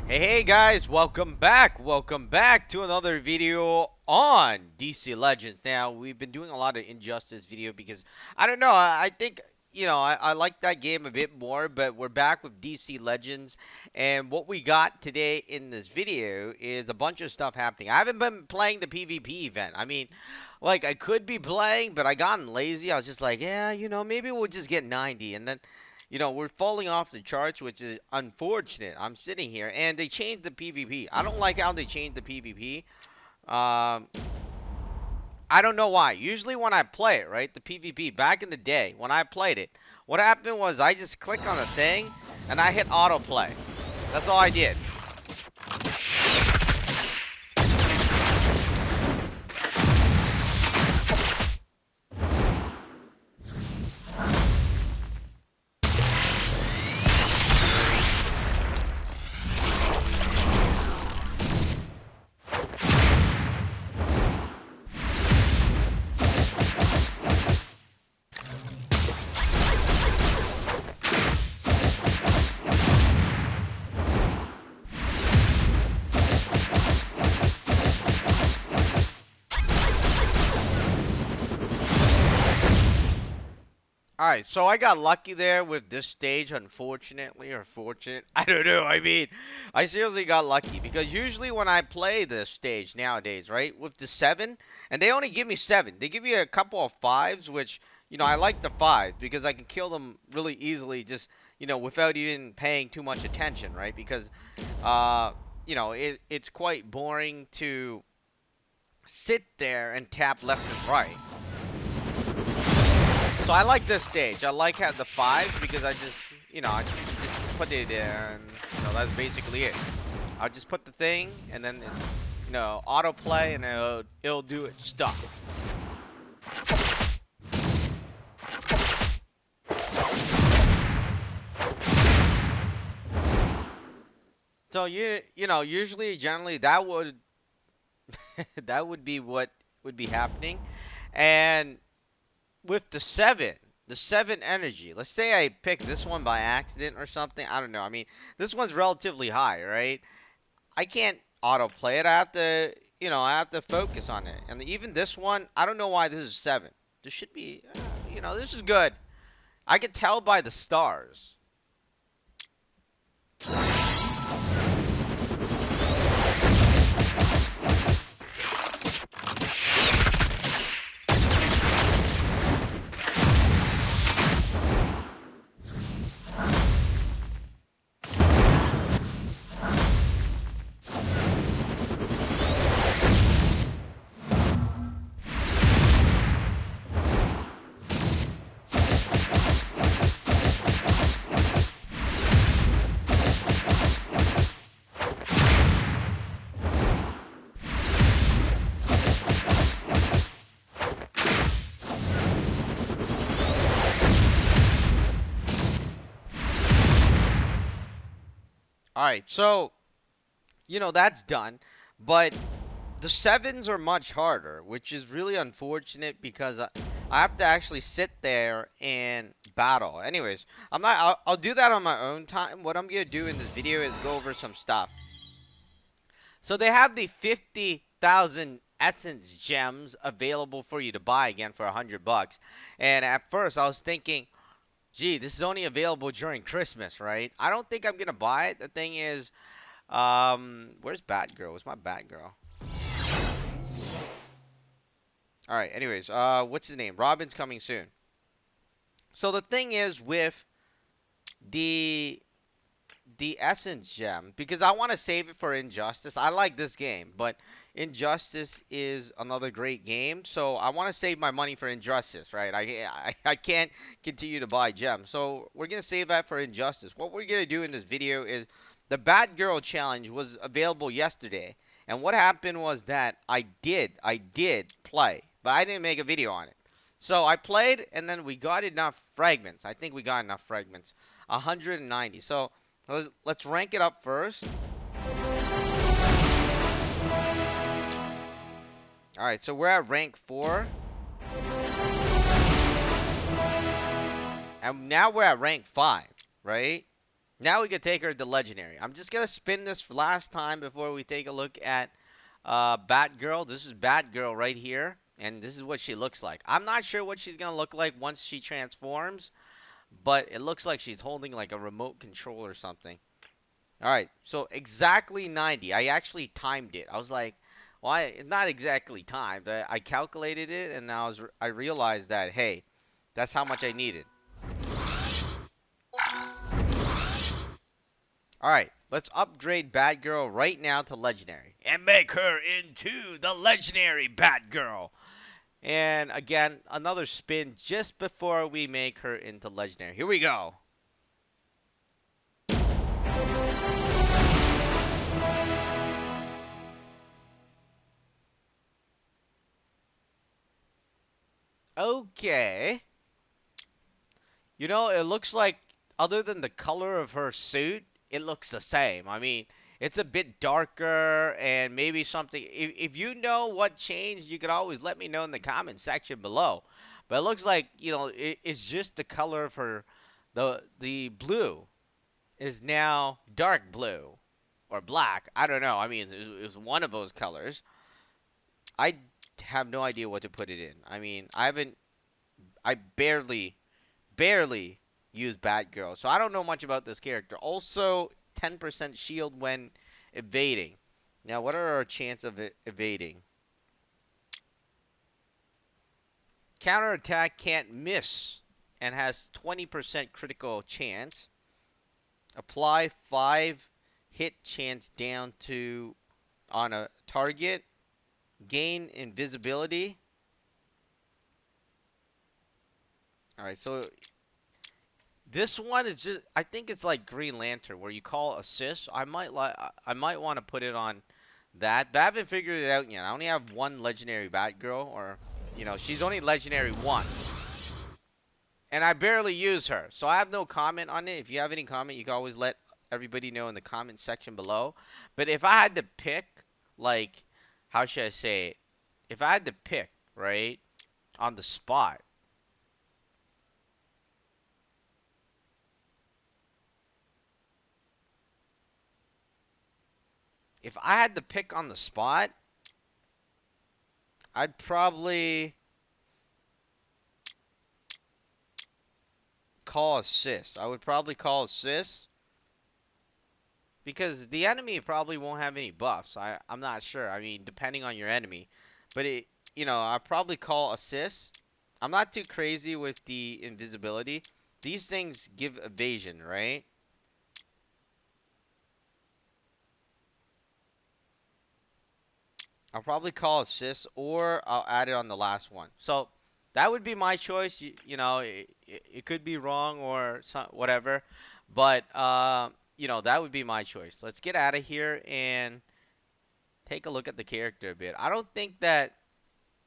Hey guys, welcome back to another video on DC Legends. Now, we've been doing a lot of Injustice video because, I don't know, I think, I like that game a bit more, but we're back with DC Legends, and what we got today in this video is a bunch of stuff happening. I haven't been playing the PvP event. I mean, like, I could be playing, but I gotten lazy. I was just like, yeah, maybe we'll just get 90, and then we're falling off the charts, which is unfortunate. I'm sitting here, and they changed the PvP. I don't like how they changed the PvP. Um, I don't know why. Usually when I play it, right, the PvP, back in the day, when I played it, what happened was I just clicked on the thing, and I hit autoplay. That's all I did. Alright, so I got lucky there with this stage, unfortunately, or fortunate. I don't know. I mean, I seriously got lucky because usually when I play this stage nowadays, right, with the 7, and they only give me 7. They give you a couple of 5s, which, I like the 5 because I can kill them really easily just, without even paying too much attention, right? Because, it's quite boring to sit there and tap left and right. So I like this stage. I like how the 5 because I just, I just put it there, and that's basically it. I'll just put the thing, and then autoplay, and it'll do its stuff. So usually, generally, that would that would be what would be happening, and with the 7 energy, let's say I pick this one by accident or something. I don't know. I mean, this one's relatively high, right? I can't autoplay it. I have to focus on it. And even this one, I don't know why this is 7. This should be, this is good. I could tell by the stars. All right, so that's done, but the 7s are much harder, which is really unfortunate because I have to actually sit there and battle. Anyways, I'll do that on my own time. What I'm gonna do in this video is go over some stuff. So they have the 50,000 essence gems available for you to buy again for $100. And at first I was thinking, gee, this is only available during Christmas, right? I don't think I'm gonna buy it. The thing is, where's Batgirl? Where's my Batgirl? All right. Anyways, what's his name? Robin's coming soon. So the thing is with the essence gem, because I want to save it for Injustice. I like this game, but Injustice is another great game, so I want to save my money for Injustice, right? I can't continue to buy gems, so we're gonna save that for Injustice. What we're gonna do in this video is the Batgirl challenge was available yesterday, and what happened was that I did play, but I didn't make a video on it. So I played, and then we got enough fragments. I think we got enough fragments, 190. So let's rank it up first. Alright, so we're at rank 4. And now we're at rank 5, right? Now we can take her to legendary. I'm just gonna spin this for last time before we take a look at Batgirl. This is Batgirl right here, and this is what she looks like. I'm not sure what she's gonna look like once she transforms, but it looks like she's holding like a remote control or something. All right, so exactly 90. I actually timed it. I was like, well, not exactly timed, but I calculated it, and I realized that hey, that's how much I needed. All right, let's upgrade Batgirl right now to legendary and make her into the legendary Batgirl. And again, another spin just before we make her into legendary. Here we go. Okay. You know, it looks like, other than the color of her suit, it looks the same. I mean, it's a bit darker and maybe something. If you know what changed, you could always let me know in the comment section below. But it looks like, it's just the color of her. The blue is now dark blue or black. I don't know. I mean, it's one of those colors. I have no idea what to put it in. I mean, I barely use Batgirl, so I don't know much about this character. Also, 10% shield when evading. Now, what are our chances of evading? Counterattack can't miss and has 20% critical chance. Apply 5 hit chance down to on a target. Gain invisibility. Alright, so this one is just, I think it's like Green Lantern where you call assist. I might want to put it on that, but I haven't figured it out yet. I only have one legendary Batgirl, or she's only legendary 1. And I barely use her, so I have no comment on it. If you have any comment, you can always let everybody know in the comment section below. But if I had to pick, like, how should I say it? If I had to pick, right, on the spot, if I had to pick on the spot, I'd probably call assist. I would probably call assist because the enemy probably won't have any buffs. I'm not sure. I mean, depending on your enemy, but I'd probably call assist. I'm not too crazy with the invisibility. These things give evasion, right? I'll probably call assist, or I'll add it on the last one. So that would be my choice. It could be wrong or whatever, but that would be my choice. Let's get out of here and take a look at the character a bit. I don't think that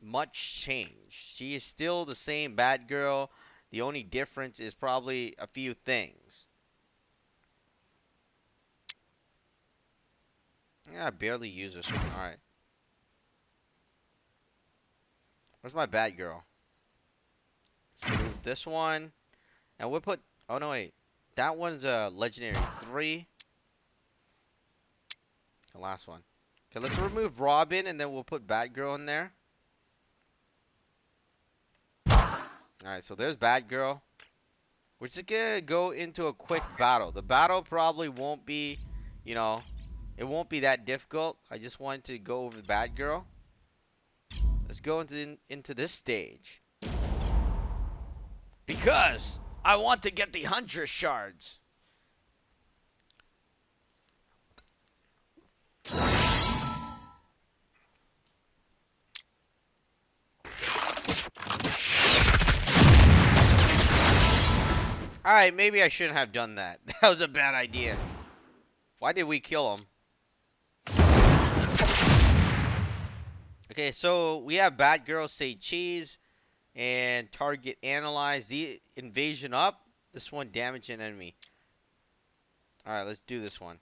much changed. She is still the same Batgirl. The only difference is probably a few things. Yeah, I barely use this one. All right. Where's my Batgirl? Let's remove this one. And we'll put... Oh, no, wait. That one's a legendary 3. The last one. Okay, let's remove Robin, and then we'll put Batgirl in there. Alright, so there's Batgirl. We're just gonna go into a quick battle. The battle probably won't be, it won't be that difficult. I just wanted to go over Batgirl. Let's go into this stage. Because I want to get the Huntress shards. Alright, maybe I shouldn't have done that. That was a bad idea. Why did we kill him? Okay, so we have Batgirl say cheese and target analyze. The invasion up. This one damage an enemy. Alright, let's do this one.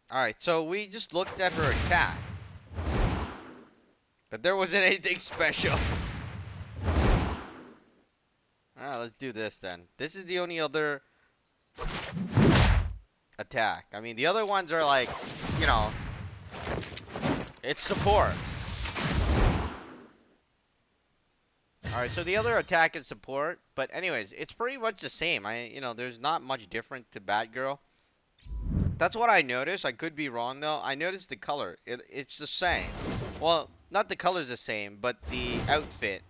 Alright, so we just looked at her attack. But there wasn't anything special. Alright, let's do this then. This is the only other attack. I mean, the other ones are like, you know, it's support. Alright, so the other attack is support. But anyways, it's pretty much the same. There's not much different to Batgirl. That's what I noticed. I could be wrong, though. I noticed the color. It's the same. Well, not the color's the same, but the outfit.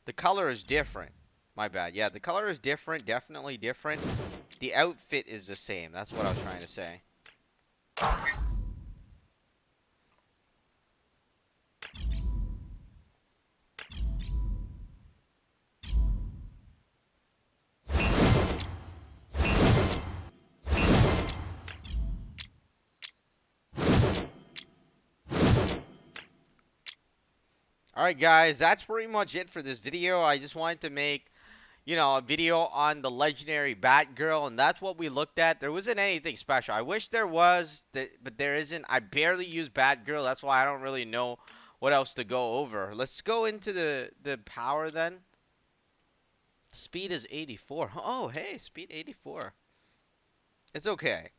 The color is different. My bad. Yeah, the color is different. Definitely different. The outfit is the same. That's what I was trying to say. Alright, guys. That's pretty much it for this video. I just wanted to make a video on the legendary Batgirl, and that's what we looked at. There wasn't anything special. I wish there was, but there isn't. I barely use Batgirl. That's why I don't really know what else to go over. Let's go into the power then. Speed is 84. Oh, hey, speed 84. It's okay.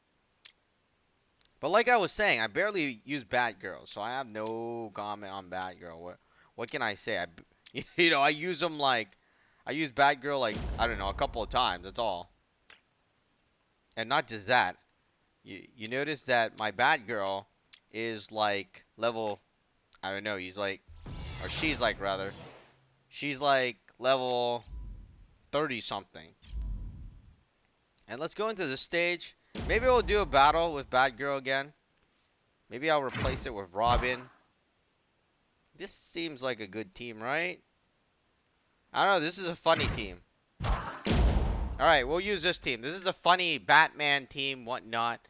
But like I was saying, I barely use Batgirl, so I have no comment on Batgirl. What can I say? I use them like I use Batgirl like, I don't know, a couple of times. That's all. And not just that. You notice that my Batgirl is like level, I don't know, he's like, or she's like rather. She's like level 30 something. And let's go into this stage. Maybe we'll do a battle with Batgirl again. Maybe I'll replace it with Robin. This seems like a good team, right? I don't know, this is a funny team. Alright, we'll use this team. This is a funny Batman team, whatnot.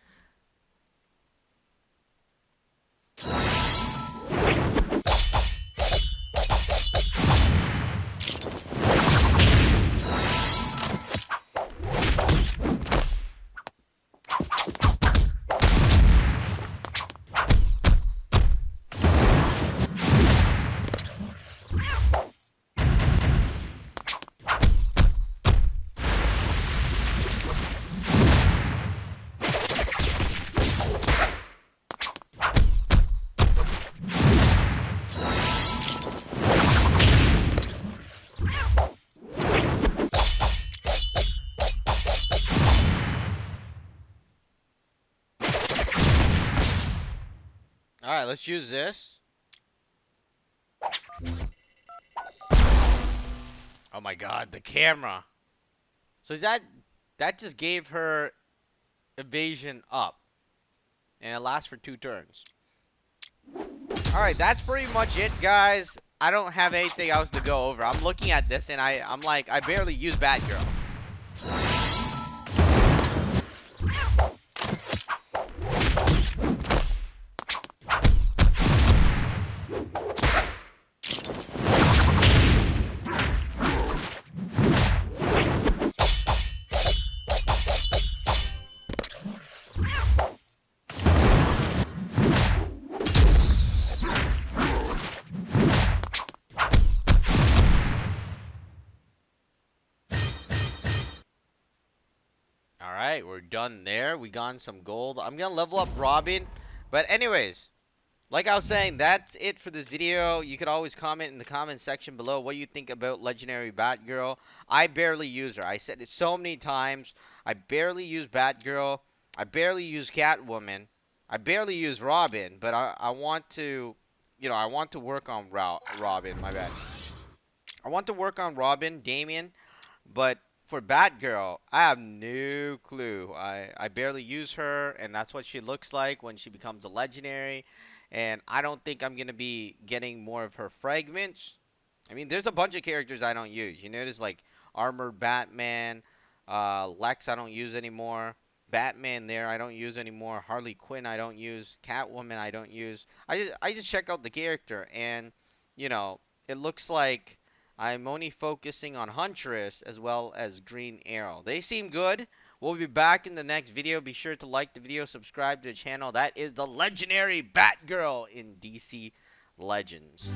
Alright, let's use this. Oh my god, the camera. So that just gave her evasion up. And it lasts for 2 turns. Alright, that's pretty much it, guys. I don't have anything else to go over. I'm looking at this and I'm like, I barely use Batgirl. Alright, we're done there. We got some gold. I'm gonna level up Robin. But anyways, like I was saying, that's it for this video. You could always comment in the comment section below what you think about legendary Batgirl. I barely use her. I said it so many times. I barely use Batgirl. I barely use Catwoman. I barely use Robin. But I want to, I want to work on Robin. My bad. I want to work on Robin, Damian. But for Batgirl, I have no clue. I barely use her, and that's what she looks like when she becomes a legendary. And I don't think I'm going to be getting more of her fragments. I mean, there's a bunch of characters I don't use. You notice, like, Armored Batman, Lex I don't use anymore. Batman there I don't use anymore. Harley Quinn I don't use. Catwoman I don't use. I just check out the character, and, it looks like I'm only focusing on Huntress as well as Green Arrow. They seem good. We'll be back in the next video. Be sure to like the video, subscribe to the channel. That is the legendary Batgirl in DC Legends.